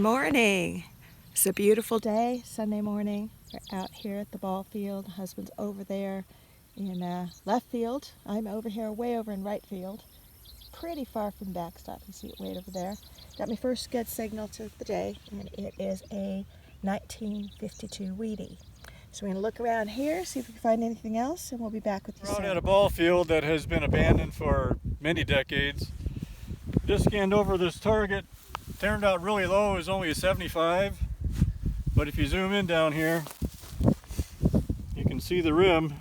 morning. It's a beautiful day, Sunday morning. We're out here at the ball field. The husband's over there in left field. I'm over here, way over in right field. Pretty far from the backstop. You see it way over there. Got my first good signal to the day, and it is a 1952 Wheatie. So we're going to look around here, see if we can find anything else, and we'll be back with you soon. We're out at a ball field that has been abandoned for many decades. Just scanned over this target. Turned out really low. It was only a 75. But if you zoom in down here, you can see the rim.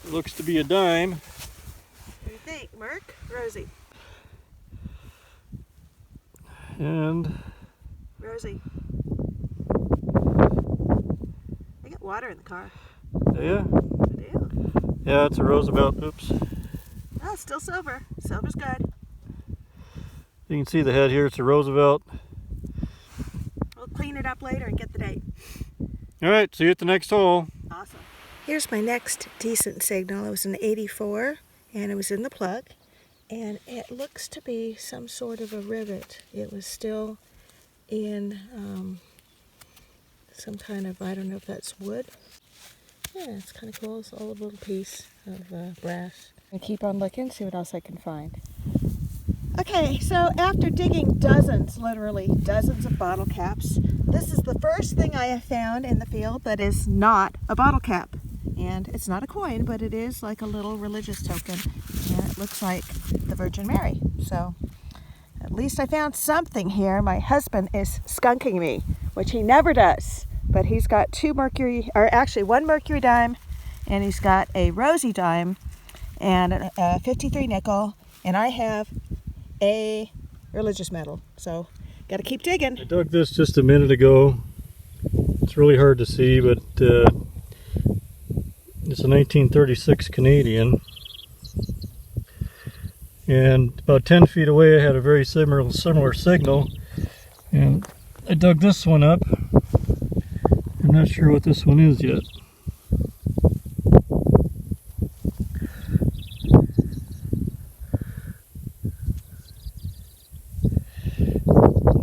It looks to be a dime. What do you think, Mark? Rosie? And Rosie. I got water in the car. yeah. I do. Yeah, it's a Roosevelt. Oops. Oh, it's still silver. Silver's good. You can see the head here. It's a Roosevelt. We'll clean it up later and get the date. All right, see you at the next hole. Awesome. Here's my next decent signal. It was an 84, and it was in the plug. And it looks to be some sort of a rivet. It was still in some kind of, I don't know if that's wood. Yeah, it's kind of cool. It's an old little piece of brass. I keep on looking, see what else I can find. Okay, so after digging dozens, literally dozens of bottle caps, this is the first thing I have found in the field that is not a bottle cap. And it's not a coin, but it is like a little religious token. And it looks like the Virgin Mary. So at least I found something here. My husband is skunking me, which he never does. But he's got one Mercury dime, and he's got a Rosie dime, and a 53 nickel, and I have a religious medal. So got to keep digging. I dug this just a minute ago. It's really hard to see, but it's a 1936 Canadian. And about 10 feet away I had a very similar signal. And I dug this one up. I'm not sure what this one is yet.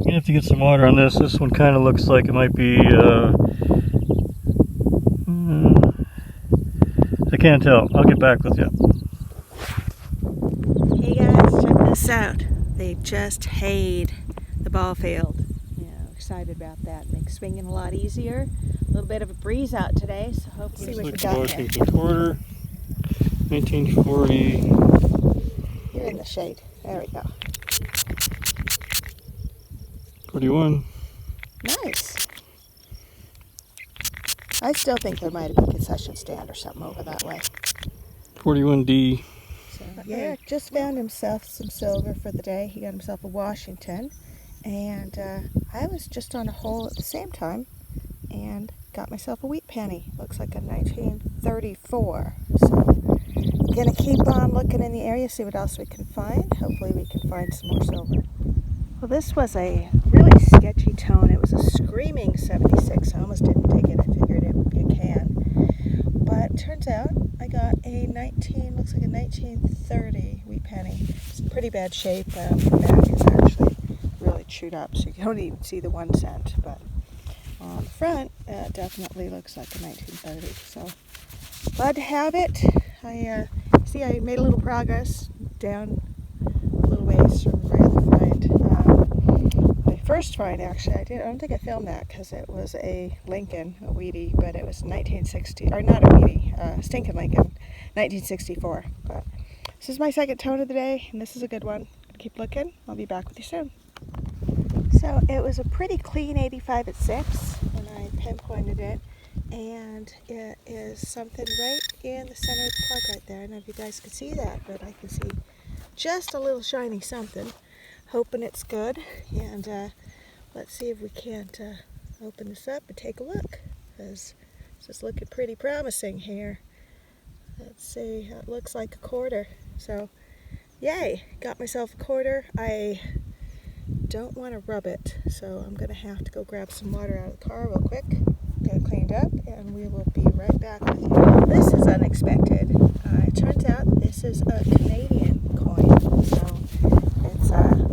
You have to get some water on this. This one kind of looks like it might be, I can't tell. I'll get back with you. Hey guys, check this out. They just hayed the ball field. Yeah, excited about that. Makes swinging a lot easier. A little bit of a breeze out today, so hopefully see what we got Washington quarter, 1940. You're in the shade. There we go. 41. Nice. I still think there might have been a concession stand or something over that way. 41D. So, yeah, just found himself some silver for the day. He got himself a Washington. And I was just on a hole at the same time and got myself a wheat penny. Looks like a 1934. So I'm going to keep on looking in the area, see what else we can find. Hopefully we can find some more silver. Well, this was a really sketchy tone. It was a screaming 76. I almost didn't dig it. I figured it would be a can. But turns out I got a looks like a 1930 wheat penny. It's in pretty bad shape. The back is actually really chewed up, so you don't even see the 1 cent. But on the front, it definitely looks like a 1930. So glad to have it. I made a little progress down a little ways from my other find. My first find, actually, I don't think I filmed that because it was a Lincoln, a Wheatie, but it was 1960, or not a Wheatie, stinking Lincoln, 1964. But this is my second tone of the day, and this is a good one. Keep looking. I'll be back with you soon. So it was a pretty clean 85 at 6, and I pinpointed it, and it is something right in the center of the plug right there. I don't know if you guys can see that, but I can see just a little shiny something. Hoping it's good, and let's see if we can't open this up and take a look, because this is looking pretty promising here. Let's see, it looks like a quarter. So yay, got myself a quarter. I don't want to rub it, so I'm gonna have to go grab some water out of the car real quick, get it cleaned up, and we will be right back with you. This is unexpected. It turns out this is a Canadian coin, so it's a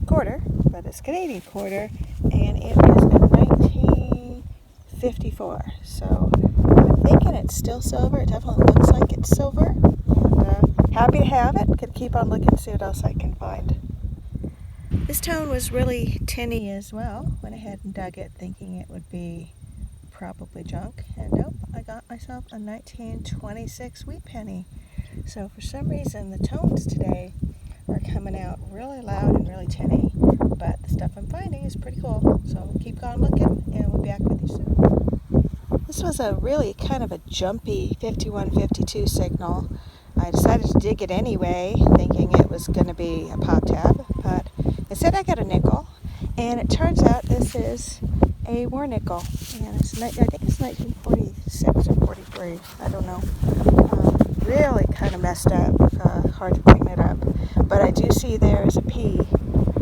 quarter, but this Canadian quarter, and it is a 1954. So I'm thinking it's still silver. It definitely looks like it's silver. And happy to have it. Could keep on looking to see what else I can find. This tone was really tinny as well. Went ahead and dug it thinking it would be probably junk, and nope, I got myself a 1926 wheat penny. So for some reason the tones today are coming out really loud and really tinny, but the stuff I'm finding is pretty cool. So keep on looking and we'll be back with you soon. This was a really kind of a jumpy 5152 signal. I decided to dig it anyway, thinking it was going to be a pop tab, but instead I got a nickel, and it turns out this is a war nickel, and it's, I think it's 1946 or 43, I don't know. Really kind of messed up, hard to clean it up, but I do see there's a P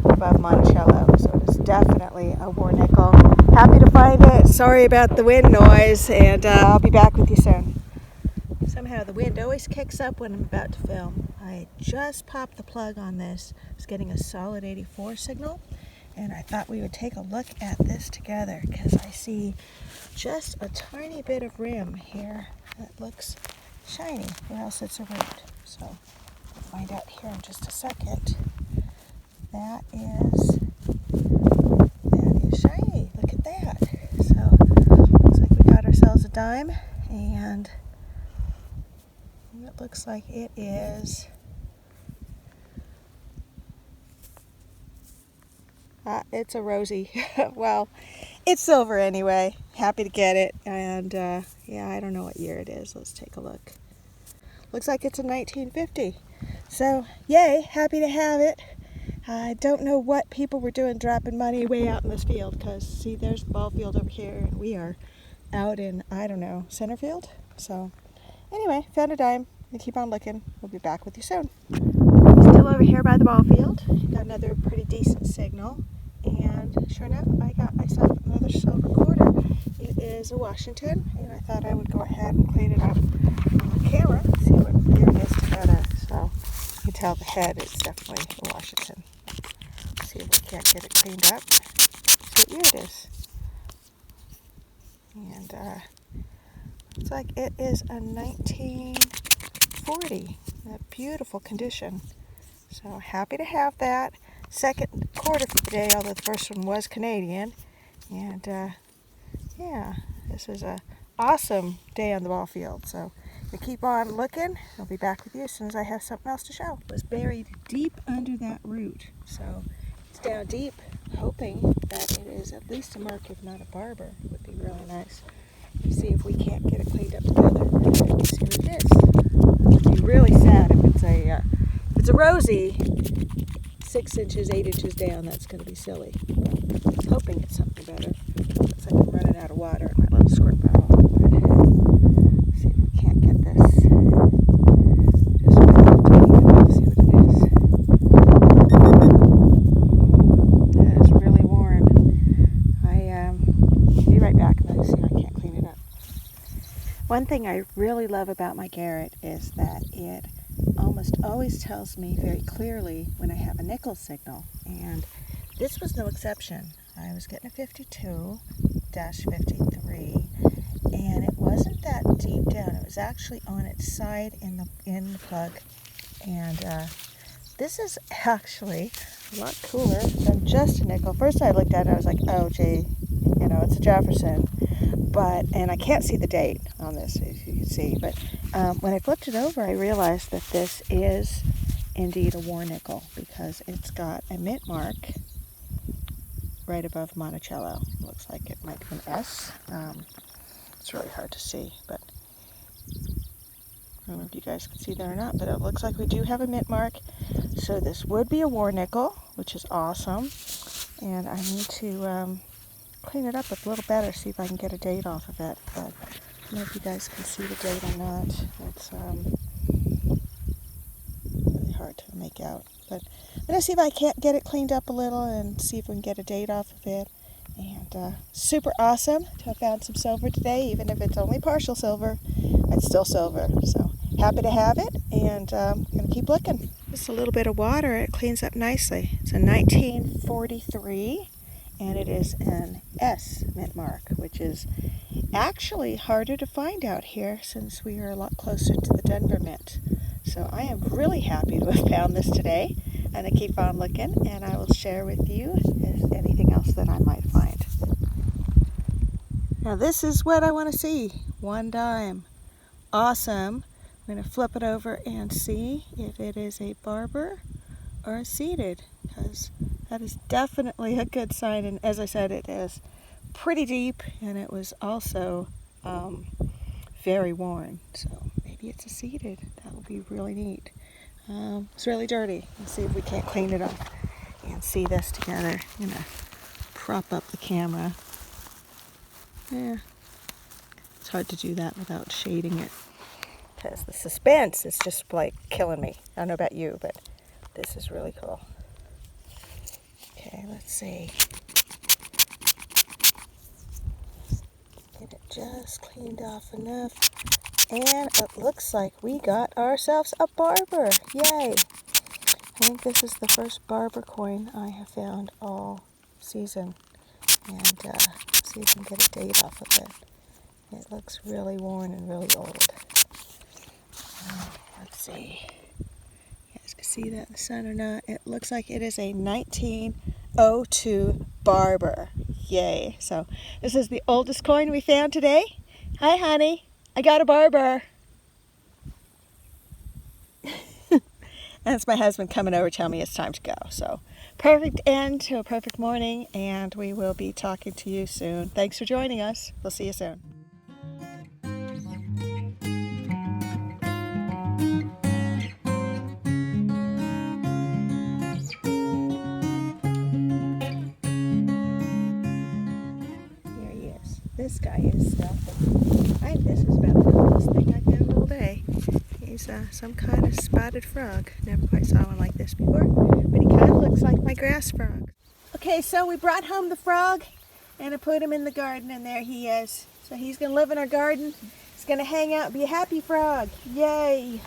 above Monticello, so it is definitely a war nickel. Happy to find it. Sorry about the wind noise, and I'll be back with you soon. Somehow the wind always kicks up when I'm about to film. I just popped the plug on this. I was getting a solid 84 signal, and I thought we would take a look at this together because I see just a tiny bit of rim here that looks shiny, or else it's a root. So we'll find out here in just a second. That is shiny. Look at that. So looks like we got ourselves a dime, and it looks like it is it's a rosy. Well, it's silver anyway. Happy to get it, and yeah, I don't know what year it is. Let's take a look. Looks like it's a 1950. So yay, happy to have it. I don't know what people were doing dropping money way out in this field, because see, there's the ball field over here, and we are out in, I don't know, center field. So anyway, found a dime. And keep on looking. We'll be back with you soon. Still over here by the ball field. Got another pretty decent signal, and sure enough, I got myself another silver quarter. It is a Washington, and I thought I would go ahead and clean it up on camera, see what year it is together. So you can tell the head is definitely a Washington. See if we can't get it cleaned up. See what year it is. And looks like it is a 1940. A beautiful condition. So happy to have that. Second quarter for the day, although the first one was Canadian. And yeah, this is a awesome day on the ball field. So we keep on looking. I'll be back with you as soon as I have something else to show. It was buried deep under that root. So it's down deep, hoping that it is at least a mark, if not a Barber. It would be really nice. See if we can't get it cleaned up together. See what it is. It would be really sad if it's a rosy 6 inches, 8 inches down. That's going to be silly. I was hoping it's something better. Looks like I'm running out of water in my little squirt bottle. Let's see if we can't get this. Just wait to see what it is. That is really worn. I'll be right back. Let me see if I can't clean it up. One thing I really love about my Garrett is that it almost always tells me very clearly when I have a nickel signal, and this was no exception. I was getting a 52-53, and it wasn't that deep down. It was actually on its side in the plug, and this is actually a lot cooler than just a nickel. First I looked at it, I was like, oh gee, it's a Jefferson. And I can't see the date on this, as you can see, but when I flipped it over, I realized that this is indeed a war nickel, because it's got a mint mark right above Monticello. Looks like it might be an S. It's really hard to see, but I don't know if you guys can see that or not, but it looks like we do have a mint mark. So this would be a war nickel, which is awesome, and I need to clean it up a little better, see if I can get a date off of it. But I don't know if you guys can see the date or not. It's really hard to make out. But I'm going to see if I can't get it cleaned up a little and see if we can get a date off of it. And super awesome to have found some silver today, even if it's only partial silver. It's still silver. So happy to have it, and I'm going to keep looking. Just a little bit of water, it cleans up nicely. It's a 1943, and it is an S mint mark, which is actually harder to find out here since we are a lot closer to the Denver mint. So I am really happy to have found this today, and I keep on looking, and I will share with you if anything else that I might find. Now this is what I want to see. 1 dime. Awesome. I'm going to flip it over and see if it is a Barber or a seeded, because that is definitely a good sign. And as I said, it is pretty deep, and it was also very worn. So maybe it's a seeded. That would be really neat. It's really dirty. Let's see if we can't clean it up and see this together. I'm going to prop up the camera. Yeah, it's hard to do that without shading it, because the suspense is just like killing me. I don't know about you, but this is really cool. Okay, let's see. Get it just cleaned off enough. And it looks like we got ourselves a Barber. Yay! I think this is the first Barber coin I have found all season. And see if we can get a date off of it. It looks really worn and really old. Let's see. You guys can see that in the sun or not. It looks like it is a 1902 Barber. Yay. So this is the oldest coin we found today. Hi, honey. I got a Barber. And it's my husband coming over telling me it's time to go. So perfect end to a perfect morning, and we will be talking to you soon. Thanks for joining us. We'll see you soon. Here he is. This guy is this is about the coolest thing I found all day. He's some kind of spotted frog. Never quite saw one like this before, but he kind of looks like my grass frog. Okay, so we brought home the frog, and I put him in the garden, and there he is. So he's going to live in our garden. He's going to hang out and be a happy frog. Yay!